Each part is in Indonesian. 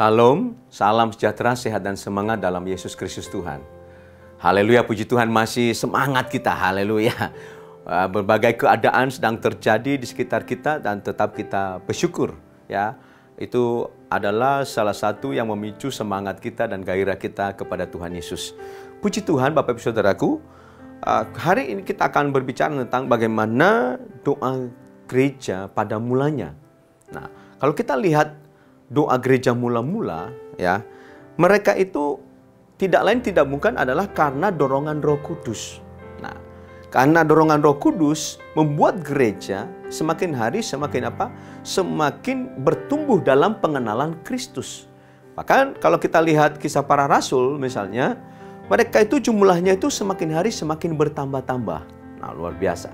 Salam, salam sejahtera, sehat dan semangat dalam Yesus Kristus Tuhan. Haleluya, puji Tuhan, masih semangat kita, haleluya. Berbagai keadaan sedang terjadi di sekitar kita dan tetap kita bersyukur, ya. Itu adalah salah satu yang memicu semangat kita dan gairah kita kepada Tuhan Yesus. Puji Tuhan, Bapak Ibu Saudaraku, hari ini kita akan berbicara tentang bagaimana doa gereja pada mulanya. Nah, kalau kita lihat doa gereja mula-mula, ya, mereka itu tidak lain tidak bukan adalah karena dorongan Roh Kudus. Nah, karena dorongan Roh Kudus membuat gereja semakin hari semakin apa? Semakin bertumbuh dalam pengenalan Kristus. Bahkan kalau kita lihat kisah para rasul misalnya, mereka itu jumlahnya itu semakin hari semakin bertambah-tambah. Nah, luar biasa.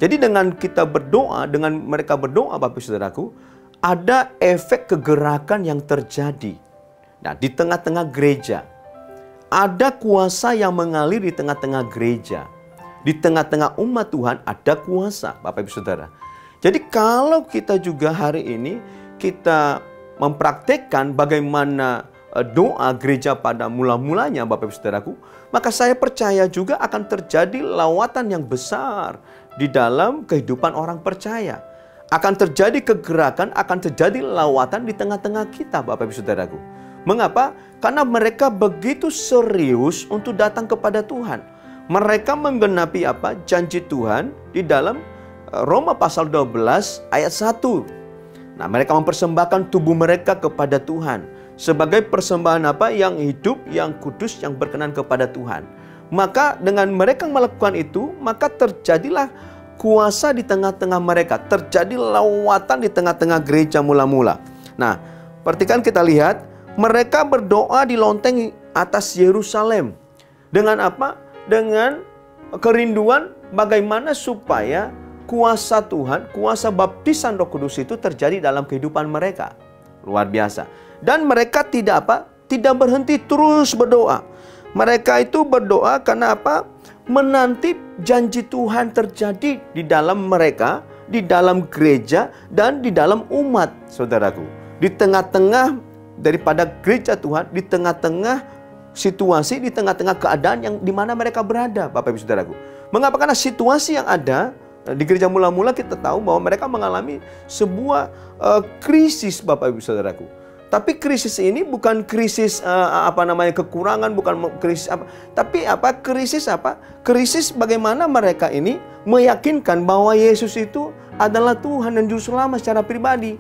Jadi dengan kita berdoa, dengan mereka berdoa, Bapak Saudaraku, ada efek kegerakan yang terjadi. Nah, di tengah-tengah gereja, ada kuasa yang mengalir di tengah-tengah gereja. Di tengah-tengah umat Tuhan ada kuasa, Bapak Ibu Saudara. Jadi kalau kita juga hari ini, kita mempraktekkan bagaimana doa gereja pada mula-mulanya, Bapak Ibu Saudaraku, maka saya percaya juga akan terjadi lawatan yang besar di dalam kehidupan orang percaya. Akan terjadi kegerakan, akan terjadi lawatan di tengah-tengah kita, Bapak Ibu Saudaraku. Mengapa? Karena mereka begitu serius untuk datang kepada Tuhan. Mereka menggenapi apa? Janji Tuhan di dalam Roma pasal 12 ayat 1. Nah, mereka mempersembahkan tubuh mereka kepada Tuhan sebagai persembahan apa? Yang hidup, yang kudus, yang berkenan kepada Tuhan. Maka dengan mereka melakukan itu, maka terjadilah kuasa di tengah-tengah mereka. Terjadi lawatan di tengah-tengah gereja mula-mula. Nah, perhatikan kita lihat, mereka berdoa di lonteng atas Yerusalem. Dengan apa? Dengan kerinduan bagaimana supaya kuasa Tuhan, kuasa baptisan Roh Kudus itu terjadi dalam kehidupan mereka. Luar biasa. Dan mereka tidak apa? Tidak berhenti, terus berdoa. Mereka itu berdoa karena apa? Menanti janji Tuhan terjadi di dalam mereka, di dalam gereja, dan di dalam umat, saudaraku. Di tengah-tengah daripada gereja Tuhan, di tengah-tengah situasi, di tengah-tengah keadaan yang dimana mereka berada, Bapak Ibu Saudaraku. Mengapa? Karena situasi yang ada di gereja mula-mula kita tahu bahwa mereka mengalami sebuah krisis, Bapak Ibu Saudaraku. Tapi krisis ini bukan krisis kekurangan, bukan krisis apa, tapi apa? Krisis apa? Krisis bagaimana mereka ini meyakinkan bahwa Yesus itu adalah Tuhan dan Juru Selamat secara pribadi.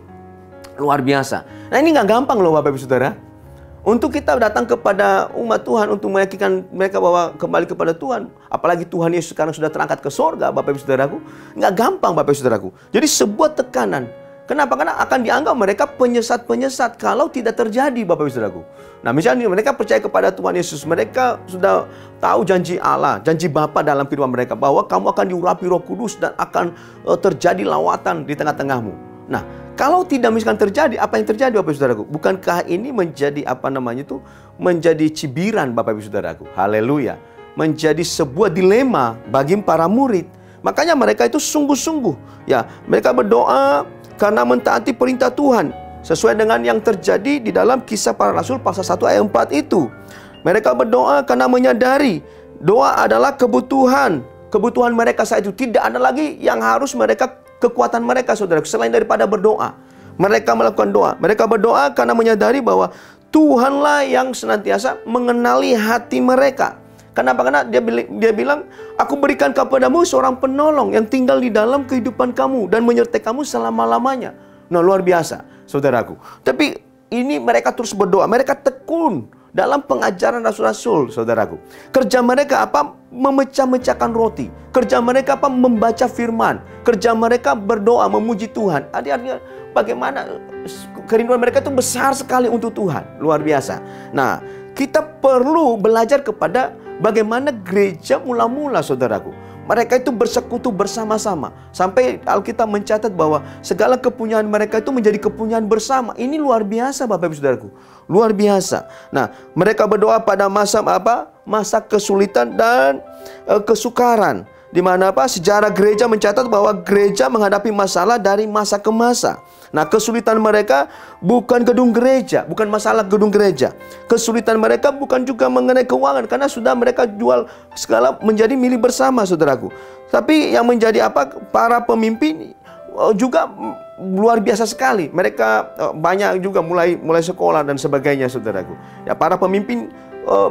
Luar biasa. Nah, ini nggak gampang loh, Bapak Ibu Saudara. Untuk kita datang kepada umat Tuhan untuk meyakinkan mereka bahwa kembali kepada Tuhan, apalagi Tuhan Yesus sekarang sudah terangkat ke sorga, Bapak Ibu Saudaraku, nggak gampang, Bapak Ibu Saudaraku. Jadi sebuah tekanan. Kenapa? Karena akan dianggap mereka penyesat-penyesat kalau tidak terjadi, Bapak Ibu Saudaraku. Nah, misalnya mereka percaya kepada Tuhan Yesus, mereka sudah tahu janji Allah, janji Bapa dalam kehidupan mereka bahwa kamu akan diurapi Roh Kudus dan akan terjadi lawatan di tengah-tengahmu. Nah, kalau tidak misalkan terjadi, apa yang terjadi, Bapak Ibu Saudaraku? Bukankah ini menjadi menjadi cibiran, Bapak Ibu Saudaraku? Haleluya. Menjadi sebuah dilema bagi para murid. Makanya mereka itu sungguh-sungguh, ya, mereka berdoa karena mentaati perintah Tuhan sesuai dengan yang terjadi di dalam Kisah Para Rasul pasal 1 ayat 4 itu. Mereka berdoa karena menyadari doa adalah kebutuhan mereka saat itu. Tidak ada lagi yang harus mereka, kekuatan mereka, saudara, selain daripada berdoa. Mereka melakukan doa. Mereka berdoa karena menyadari bahwa Tuhanlah yang senantiasa mengenali hati mereka. Kenapa? Karena dia bilang, aku berikan kepadamu seorang penolong yang tinggal di dalam kehidupan kamu dan menyertai kamu selama-lamanya. Nah, luar biasa, saudaraku. Tapi ini mereka terus berdoa. Mereka tekun dalam pengajaran rasul-rasul, saudaraku. Kerja mereka apa? Memecah-mecahkan roti. Kerja mereka apa? Membaca firman. Kerja mereka berdoa, memuji Tuhan. Artinya bagaimana kerinduan mereka itu besar sekali untuk Tuhan. Luar biasa. Nah, kita perlu belajar kepada bagaimana gereja mula-mula, saudaraku. Mereka itu bersekutu bersama-sama. Sampai Alkitab mencatat bahwa segala kepunyaan mereka itu menjadi kepunyaan bersama. Ini luar biasa, Bapak Ibu Saudaraku. Luar biasa. Nah, mereka berdoa pada masa apa? Masa kesulitan dan kesukaran. di mana sejarah gereja mencatat bahwa gereja menghadapi masalah dari masa ke masa. Nah, kesulitan mereka bukan gedung gereja, bukan masalah gedung gereja. Kesulitan mereka bukan juga mengenai keuangan, karena sudah mereka jual segala menjadi milik bersama, saudaraku. Tapi yang menjadi para pemimpin juga luar biasa sekali. Mereka banyak juga mulai sekolah dan sebagainya, saudaraku. Ya, para pemimpin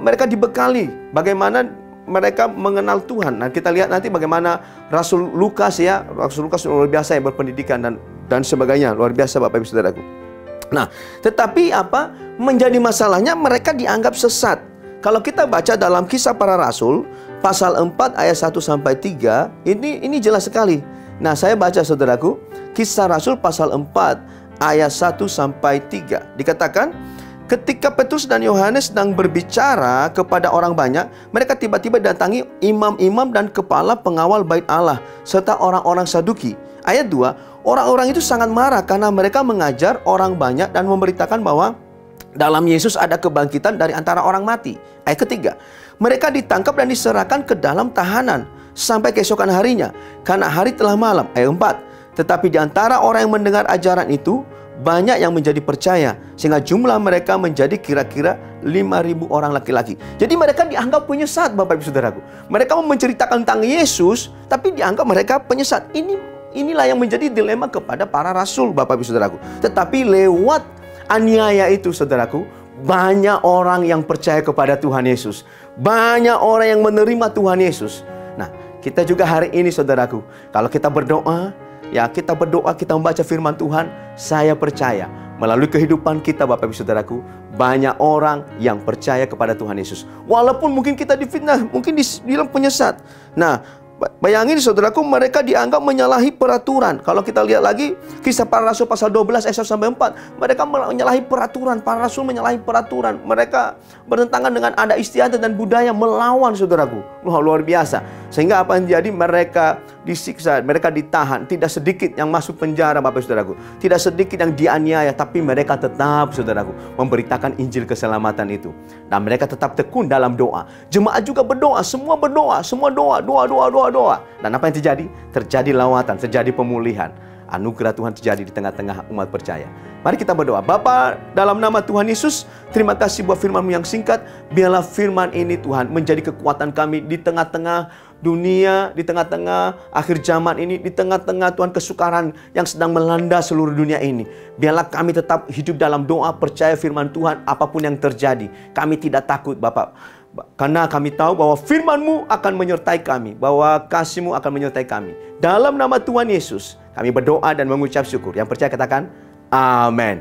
mereka dibekali bagaimana mereka mengenal Tuhan. Nah, kita lihat nanti bagaimana Rasul Lukas luar biasa yang berpendidikan dan sebagainya, luar biasa Bapak Ibu Saudaraku. Nah, tetapi menjadi masalahnya mereka dianggap sesat. Kalau kita baca dalam Kisah Para Rasul pasal 4 ayat 1 sampai 3, ini jelas sekali. Nah, saya baca saudaraku, Kisah Rasul pasal 4 ayat 1 sampai 3. Dikatakan, ketika Petrus dan Yohanes sedang berbicara kepada orang banyak, mereka tiba-tiba datangi imam-imam dan kepala pengawal bait Allah serta orang-orang Saduki. Ayat 2, orang-orang itu sangat marah karena mereka mengajar orang banyak dan memberitakan bahwa dalam Yesus ada kebangkitan dari antara orang mati. Ayat ketiga, mereka ditangkap dan diserahkan ke dalam tahanan sampai keesokan harinya, karena hari telah malam. Ayat 4, tetapi di antara orang yang mendengar ajaran itu, banyak yang menjadi percaya, sehingga jumlah mereka menjadi kira-kira 5.000 orang laki-laki. Jadi mereka dianggap penyesat, Bapak Ibu Saudaraku. Mereka menceritakan tentang Yesus, tapi dianggap mereka penyesat. Inilah yang menjadi dilema kepada para rasul, Bapak Ibu Saudaraku. Tetapi lewat aniaya itu, saudaraku, banyak orang yang percaya kepada Tuhan Yesus. Banyak orang yang menerima Tuhan Yesus. Nah, kita juga hari ini, saudaraku, kalau kita berdoa, kita membaca firman Tuhan, saya percaya melalui kehidupan kita, Bapak Ibu Saudaraku, banyak orang yang percaya kepada Tuhan Yesus. Walaupun mungkin kita difitnah, mungkin dibilang penyesat. Nah, bayangin saudaraku, mereka dianggap menyalahi peraturan. Kalau kita lihat lagi Kisah Para Rasul pasal 12 ayat 1 sampai 4, mereka menyalahi peraturan. Para rasul menyalahi peraturan. Mereka bertentangan dengan adat istiadat dan budaya, melawan, saudaraku. Luar biasa. Sehingga apa yang terjadi? Mereka disiksa, mereka ditahan. Tidak sedikit yang masuk penjara, Bapak Saudaraku. Tidak sedikit yang dianiaya, tapi mereka tetap, saudaraku, memberitakan Injil keselamatan itu. Dan mereka tetap tekun dalam doa. Jemaat juga berdoa, semua berdoa, semua doa. Dan apa yang terjadi? Terjadi lawatan, terjadi pemulihan. Anugerah Tuhan terjadi di tengah-tengah umat percaya. Mari kita berdoa. Bapa, dalam nama Tuhan Yesus, terima kasih buat firman-Mu yang singkat. Biarlah firman ini, Tuhan, menjadi kekuatan kami di tengah-tengah dunia, di tengah-tengah akhir zaman ini, di tengah-tengah Tuhan kesukaran yang sedang melanda seluruh dunia ini. Biarlah kami tetap hidup dalam doa, percaya firman Tuhan apapun yang terjadi. Kami tidak takut, Bapak. Karena kami tahu bahwa firman-Mu akan menyertai kami, bahwa kasih-Mu akan menyertai kami. Dalam nama Tuhan Yesus, kami berdoa dan mengucap syukur. Yang percaya katakan, amin.